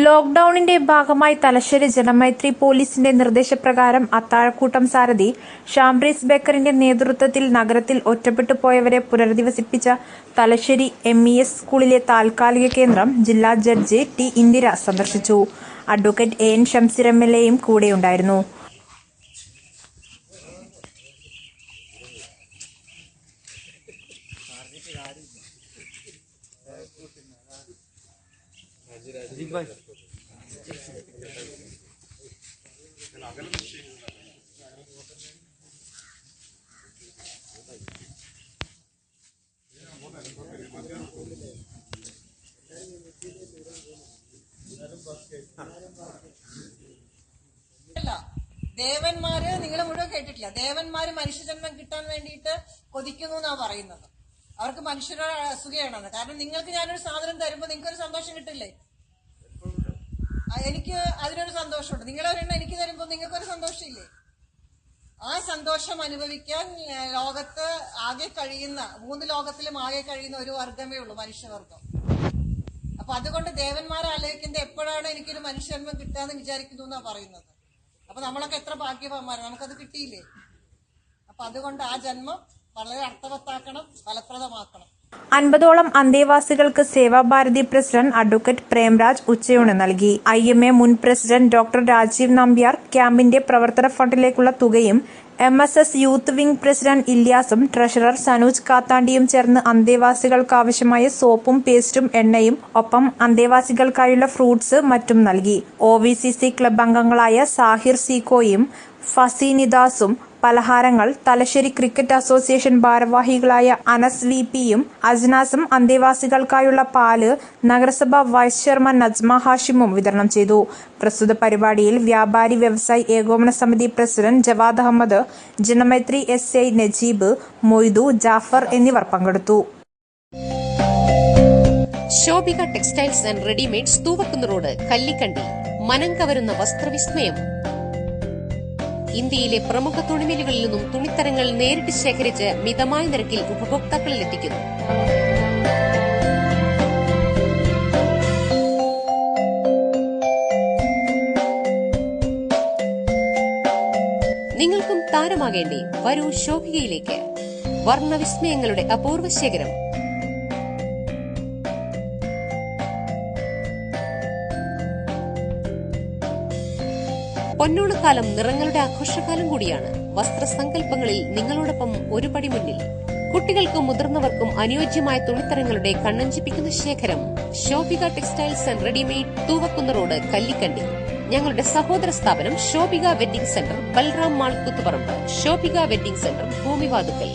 ലോക്ഡൌണിന്റെ ഭാഗമായി തലശ്ശേരി ജനമൈത്രി പോലീസിന്റെ നിർദ്ദേശപ്രകാരം അത്താഴക്കൂട്ടം സാരഥി ഷാംബ്രീസ് ബേക്കറിന്റെ നേതൃത്വത്തിൽ നഗരത്തിൽ ഒറ്റപ്പെട്ടു പോയവരെ പുനരധിവസിപ്പിച്ച തലശ്ശേരി MES സ്കൂളിലെ താൽക്കാലിക കേന്ദ്രം ജില്ലാ ജഡ്ജി ടി ഇന്ദിര സന്ദർശിച്ചു. അഡ്വക്കേറ്റ് AN ഷംസീർ MLAയും കൂടെയുണ്ടായിരുന്നു. ദേവന്മാര് നിങ്ങൾ മുഴുവൻ കേട്ടിട്ടില്ല. ദേവന്മാര് മനുഷ്യജന്മം കിട്ടാൻ വേണ്ടിയിട്ട് കൊതിക്കുന്നു എന്നാ പറയുന്നത്. അവർക്ക് മനുഷ്യരുടെ അസുഖയാണെന്ന്. കാരണം നിങ്ങൾക്ക് ഞാനൊരു സാധനം തരുമ്പോൾ നിങ്ങൾക്കൊരു സന്തോഷം കിട്ടില്ലേ? എനിക്ക് അതിനൊരു സന്തോഷമുണ്ട്. നിങ്ങളൊരെണ്ണം എനിക്ക് തരുമ്പോൾ നിങ്ങൾക്കൊരു സന്തോഷമില്ലേ? ആ സന്തോഷം അനുഭവിക്കാൻ ലോകത്ത് ആകെ കഴിയുന്ന 3 ലോകത്തിലും ആകെ കഴിയുന്ന ഒരു വർഗമേ ഉള്ളൂ, മനുഷ്യവർഗം. അപ്പൊ അതുകൊണ്ട് ദേവന്മാരെ ആലോചിക്കുന്നത് എപ്പോഴാണ് എനിക്കൊരു മനുഷ്യജന്മം കിട്ടാന്ന് വിചാരിക്കുന്നു എന്നാ പറയുന്നത്. അപ്പൊ നമ്മളൊക്കെ എത്ര ഭാഗ്യവാന്മാരാണ്, നമുക്കത് കിട്ടിയില്ലേ? അപ്പൊ അതുകൊണ്ട് ആ ജന്മം വളരെ അർത്ഥവത്താക്കണം, ഫലപ്രദമാക്കണം. 50ഓളം അന്തേവാസികൾക്ക് സേവാഭാരതി പ്രസിഡന്റ് അഡ്വക്കേറ്റ് പ്രേംരാജ് ഉച്ചയൂണ് നൽകി. IMA മുൻ പ്രസിഡന്റ് ഡോക്ടർ രാജീവ് നമ്പ്യാർ ക്യാമ്പിന്റെ പ്രവർത്തന ഫണ്ടിലേക്കുള്ള തുകയും MSS യൂത്ത് വിംഗ് പ്രസിഡന്റ് ഇല്യാസും ട്രഷറർ സനൂജ് കാത്താണ്ടിയും ചേർന്ന് അന്തേവാസികൾക്കാവശ്യമായ സോപ്പും പേസ്റ്റും എണ്ണയും ഒപ്പം അന്തേവാസികൾക്കായുള്ള ഫ്രൂട്ട്സ് മറ്റും നൽകി. OVCC ക്ലബ് അംഗങ്ങളായ സാഹിർ സീക്കോയും ഫസീനിദാസും പലഹാരങ്ങൾ, തലശ്ശേരി ക്രിക്കറ്റ് അസോസിയേഷൻ ഭാരവാഹികളായ അനസ് VPയും അജ്നാസും അന്തേവാസികൾക്കായുള്ള പാല് നഗരസഭ വൈസ് ചെയർമാൻ നജ്മ ഹാഷിമും വിതരണം ചെയ്തു. പ്രസ്തുത പരിപാടിയിൽ വ്യാപാരി വ്യവസായി ഏകോപന സമിതി പ്രസിഡന്റ് ജവാദ് അഹമ്മദ്, ജനമൈത്രി SI നജീബ്, മൊയ്തു, ജാഫർ എന്നിവർ പങ്കെടുത്തു. Shobhika textiles and readymades, Thoovakkunnu road, Kallikkandi. മനം കവരുന്ന വസ്ത്രവിസ്മയം. ഇന്ത്യയിലെ പ്രമുഖ തുണിമില്ലുകളിൽ നിന്നും തുണിത്തരങ്ങൾ നേരിട്ട് ശേഖരിച്ച് മിതമായ നിരക്കിൽ ഉപഭോക്താക്കളിൽ എത്തിക്കുന്നു. നിങ്ങൾക്കും താരമാകേണ്ടേ? വരൂ ശോഭികയിലേക്ക്. വർണ്ണവിസ്മയങ്ങളുടെ അപൂർവ ശേഖരം. പൊന്നോണക്കാലം നിറങ്ങളുടെ ആഘോഷകാലം കൂടിയാണ്. വസ്ത്രസങ്കല്പങ്ങളിൽ നിങ്ങളോടൊപ്പം ഒരു പടി മുന്നിൽ. കുട്ടികൾക്കും മുതിർന്നവർക്കും അനുയോജ്യമായ തുണിത്തരങ്ങളുടെ കണ്ണഞ്ചിപ്പിക്കുന്ന ശേഖരം. Shobhika textiles and readymade, Thuvakkunnu road, Kallikkandy. ഞങ്ങളുടെ സഹോദര സ്ഥാപനം Shobhika wedding centre, Balram mall, Kuthuparamba. Shobhika wedding centre, Bhoomivathukkal.